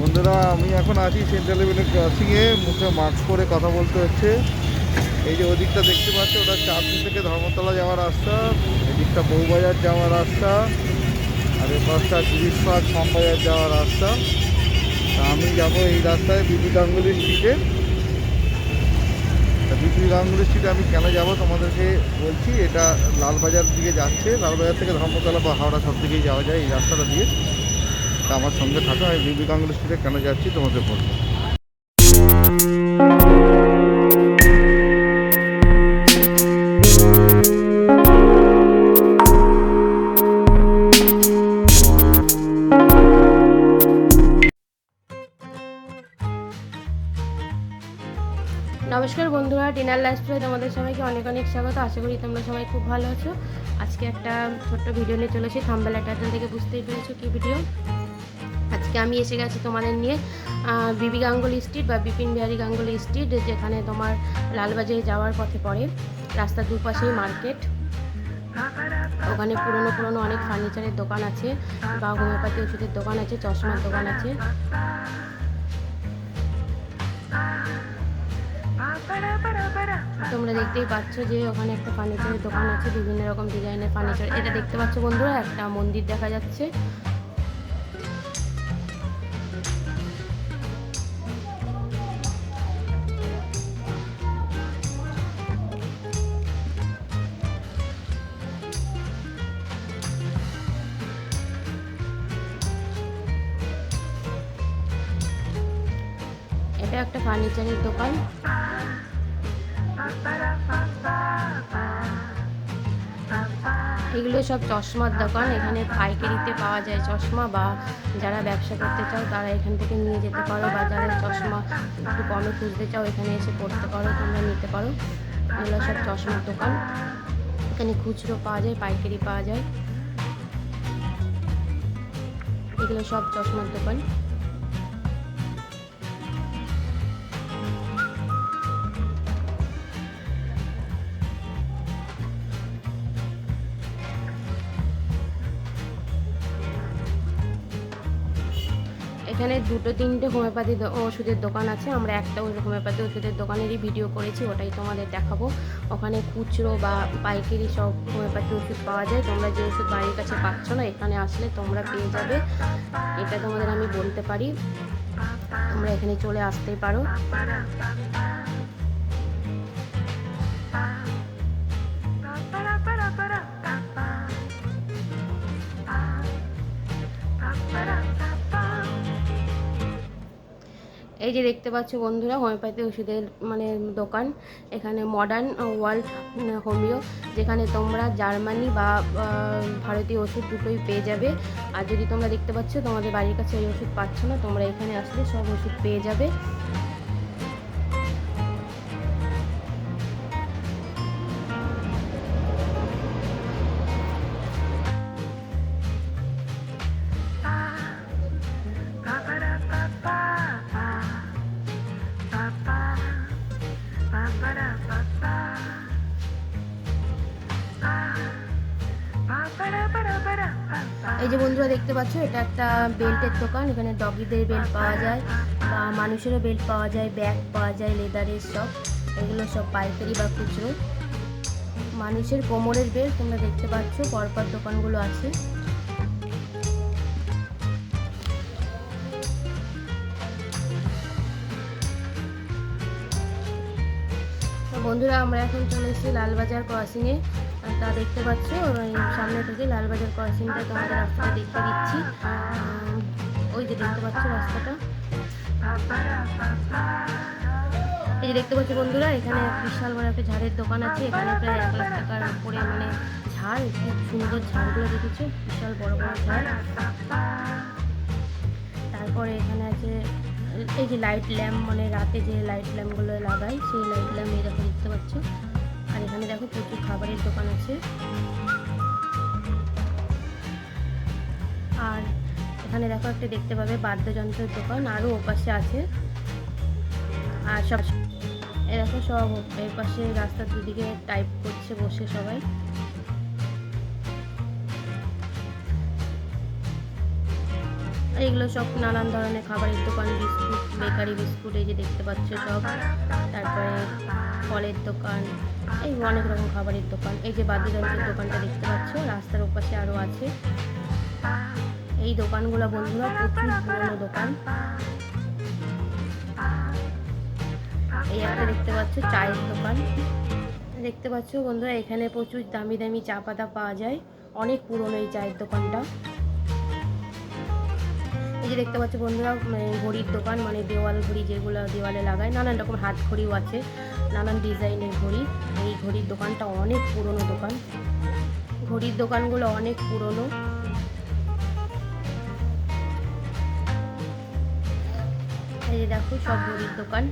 বন্ধুরা, আমি এখন আছি সেন্ট্রাল এভিনিউ ক্রসিংয়ে। মুখে মাস্ক পরে কথা বলতে হচ্ছে। এই যে ওদিকটা দেখতে পাচ্ছ, ওটা চাঁদনি থেকে ধর্মতলা যাওয়ার রাস্তা, এদিকটা বউবাজার যাওয়ার রাস্তা, আর এ পাশটা গিরিশপাড় শ্যামবাজার যাওয়ার রাস্তা। তা আমি যাবো এই রাস্তায় বিপি গাঙ্গুলি স্ট্রিটে। তা বিপি গাঙ্গুলি স্ট্রিটে আমি কেন যাব তোমাদেরকে বলছি। এটা লালবাজার দিকে যাচ্ছে, লালবাজার থেকে ধর্মতলা বা হাওড়া সব দিকেই যাওয়া যায় এই রাস্তাটা দিয়ে। তা আমার সঙ্গে থাকা, আমি বিপি গাঙ্গুলি স্ট্রিটে কেন যাচ্ছি তোমাদের বলবো। নমস্কার বন্ধুরা, ডিনার লাইফস্টাইলে তোমাদের সবাইকে অনেক অনেক স্বাগত। আশা করি তোমরা সবাই খুব ভালো আছো। আজকে একটা ছোট্ট ভিডিও নিয়ে চলেছি। থাম্বনেল টাইটেল থেকে বুঝতেই পেরেছো কী ভিডিও। আজকে আমি এসে গেছি তোমাদের নিয়ে বিপি গাঙ্গুলি স্ট্রিট বা বিপিন বিহারী গাঙ্গুলি স্ট্রিট, যেখানে তোমার লালবাজারে যাওয়ার পথে পড়ে। রাস্তার দুপাশেই মার্কেট। ওখানে পুরনো অনেক ফার্নিচারের দোকান আছে, বা হোমিওপ্যাথি ওষুধের দোকান আছে, চশমার দোকান আছে। তোমরা দেখতেই পাচ্ছ যে ওখানে একটা ফার্নিচারের দোকান আছে, বিভিন্ন রকম ডিজাইনের ফার্নিচার। এটা দেখতে পাচ্ছ বন্ধুরা, একটা মন্দির দেখা যাচ্ছে। এটা একটা ফার্নিচারের দোকান। এগুলো সব চশমার দোকান। এখানে পাইকারিতে পাওয়া যায় চশমা, বা যারা ব্যবসা করতে চাও তারা এখান থেকে নিয়ে যেতে পারো, বা যারা চশমা একটু কমে খুঁজতে চাও এখানে এসে পড়তে পারো, তোমরা নিতে পারো। এগুলো সব চশমার দোকান। এখানে খুচরো পাওয়া যায়, পাইকারি পাওয়া যায়। এগুলো সব চশমার দোকান। এখানে দুটো তিনটে হোমিওপ্যাথি ওষুধের দোকান আছে। আমরা একটা হোমিওপ্যাথি ওষুধের দোকানেরই ভিডিও করেছি, ওটাই তোমাদের দেখাবো। ওখানে খুচরো বা পাইকারি সব হোমিওপ্যাথি ওষুধ পাওয়া যায়। তোমরা যে ওষুধ বাড়ির কাছে পাচ্ছ না, এখানে আসলে তোমরা পেয়ে যাবে, এটা তোমাদের আমি বলতে পারি। তোমরা এখানে চলে আসতেই পারো। এই যে দেখতে পাচ্ছ বন্ধুরা, হোমিওপ্যাথি ওষুধের দোকান। এখানে মডার্ন ওয়ার্ল্ড হোমিও, যেখানে তোমরা জার্মানি বা ভারতীয় ওষুধ দুটোই পেয়ে যাবে। আর যদি তোমরা দেখতে পাচ্ছ তোমাদের বাড়ির কাছে এই ওষুধ পাচ্ছ না, তোমরা এখানে আসলে সব ওষুধ পেয়ে যাবে। এই যে বন্ধুরা দেখতে পাচ্ছ, এটা একটা বেল্টের দোকান। এখানে ডগিদের বেল্ট পাওয়া যায়, বা মানুষেরও বেল্ট পাওয়া যায়, ব্যাগ পাওয়া যায়, লেদারের সব। এগুলো সব পাইকারি বা খুচরো। মানুষের কোমরের বেল্ট তোমরা দেখতে পাচ্ছ, পরপর দোকানগুলো আছে। তো বন্ধুরা, আমরা এখন চলে এসেছি লালবাজার ক্রসিংয়ে। তা দেখতে পাচ্ছ সামনে থেকে লালবাজার ক্রসিংটা তোমাদের রাস্তাটা দেখিয়ে দিচ্ছি। ওই যে দেখতে পাচ্ছ রাস্তাটা, এই যে দেখতে পাচ্ছ বন্ধুরা, এখানে বিশাল বড় একটা ঝাড়ের দোকান আছে। এখানে প্রায় 1 লাখ টাকার উপরে ঝাড়, খুব সুন্দর ঝাড়গুলো দেখেছো, বিশাল বড় বড় ঝাড়। তারপরে এখানে আছে এই যে লাইট ল্যাম্প, রাতে যে লাইট ল্যাম্পগুলো লাগাই, সেই লাইট ল্যাম্প এই দেখো দেখতে পাচ্ছ। আর এখানে দেখো প্রচুর খাবারের দোকান আছে। আর এখানে দেখো একটা দেখতে পাবে বাদ্যযন্ত্রের দোকান, আরও ওপাশে আছে। আর সব এরকম সব এই পাশে রাস্তার দুদিকে টাইপ করছে বসে সবাই। এইগুলো সব নানান ধরনের খাবারের দোকান, বিস্কুট, বেকারি বিস্কুট এই যে দেখতে পাচ্ছ সব। তারপরে ফলের দোকান, এই অনেক রকম খাবারের দোকান। এই যে বাদ্যযন্ত্রের দোকানটা দেখতে পাচ্ছ, রাস্তার ওপাশে আরও আছে। এই দোকানগুলো বন্ধুরা প্রচুর পুরনো দোকান। এই একটা দেখতে পাচ্ছ চায়ের দোকান দেখতে পাচ্ছ বন্ধুরা, এখানে প্রচুর দামি দামি চা পাতা পাওয়া যায়। অনেক পুরনো এই চায়ের দোকানটা। এই যে দেখতে পাচ্ছ বন্ধুরা ঘড়ির দোকান, মানে দেওয়াল ঘড়ি যেগুলো দেওয়ালে লাগায়, নানান রকম হাত ঘড়িও আছে, নানান ডিজাইনের ঘড়ি। এই ঘড়ির দোকানটা অনেক পুরনো দোকান। ঘড়ির দোকানগুলো অনেক পুরনো। এই যে দেখো সব ঘড়ির দোকান।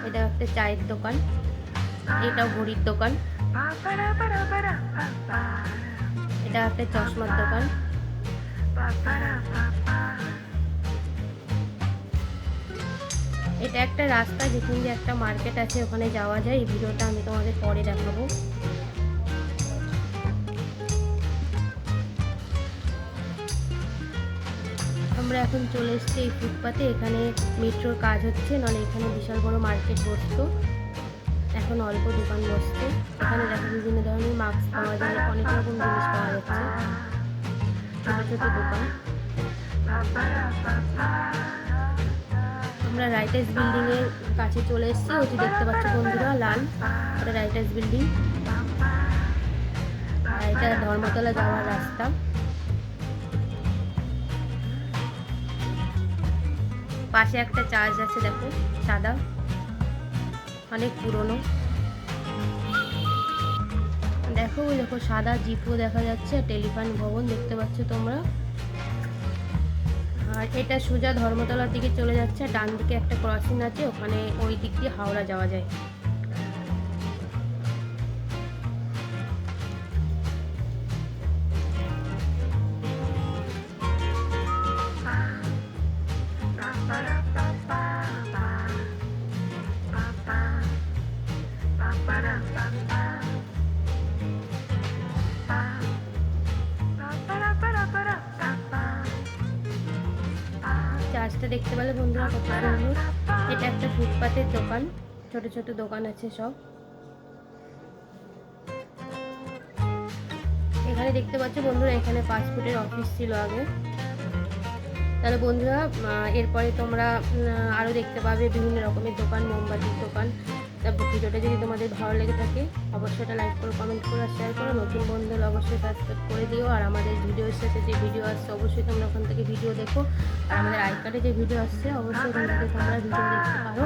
এটা একটা চায়ের দোকান, এটাও ঘড়ির দোকান। এটা একটা চশমার দোকান। এটা একটা রাস্তা যেখান দিয়ে একটা মার্কেট আছে, ওখানে যাওয়া যায়। এই ভিডিওটা আমি তোমাদের পরে দেখাবো। আমরা এখন চলে এসেছি এই ফুটপাতে। এখানে মেট্রোর কাজ হচ্ছে, নাহলে এখানে বিশাল বড় মার্কেট বসতো। এখন অল্প দোকান বসছে। এখানে দেখো বিভিন্ন ধরনের মাস্ক পাওয়া যায়, অনেক রকম জিনিস পাওয়া যাচ্ছে, ছোট ছোট দোকান। আমরা রাইটার্স বিল্ডিং এর কাছে চলে এসেছি। ওই যে দেখতে পাচ্ছ বন্ধুরা লাল, এটা রাইটার্স বিল্ডিং। আর এটা ধর্মতলা যাওয়ার রাস্তা। পাশে একটা চার্চ আছে দেখো, সাদা, অনেক পুরনো। দেখো ওই দেখো সাদা জিপও দেখা যাচ্ছে, টেলিফোন ভবন দেখতে পাচ্ছ তোমরা। আর এটা সোজা ধর্মতলার দিকে চলে যাচ্ছে, ডান দিকে একটা ক্রসিং আছে, ওখানে ওই দিক দিয়ে হাওড়া যাওয়া যায়। চার্চটা দেখতে পেলে বন্ধুরা কত সুন্দর। এটা একটা ফুটপাতের দোকান, ছোট ছোট দোকান আছে সব। এখানে দেখতে পাচ্ছ বন্ধুরা, এখানে পাসপোর্টের অফিস ছিল আগে। তাহলে বন্ধুরা এরপরে তোমরা আরও দেখতে পাবে বিভিন্ন রকমের দোকান, মোমবাতির দোকান। তারপর ভিডিওটা যদি তোমাদের ভালো লেগে থাকে অবশ্যই এটা লাইক করো, কমেন্ট করো, শেয়ার করো। নতুন বন্ধুরা অবশ্যই সাবস্ক্রাইব করে দিও। আর আমাদের ভিডিওর সাথে যে ভিডিও আসছে অবশ্যই তোমরা ওখান থেকে ভিডিও দেখো। আর আমাদের আই কার্ডে যে ভিডিও আসছে অবশ্যই ওখান থেকে তোমরা ভিডিও দেখতে পারো।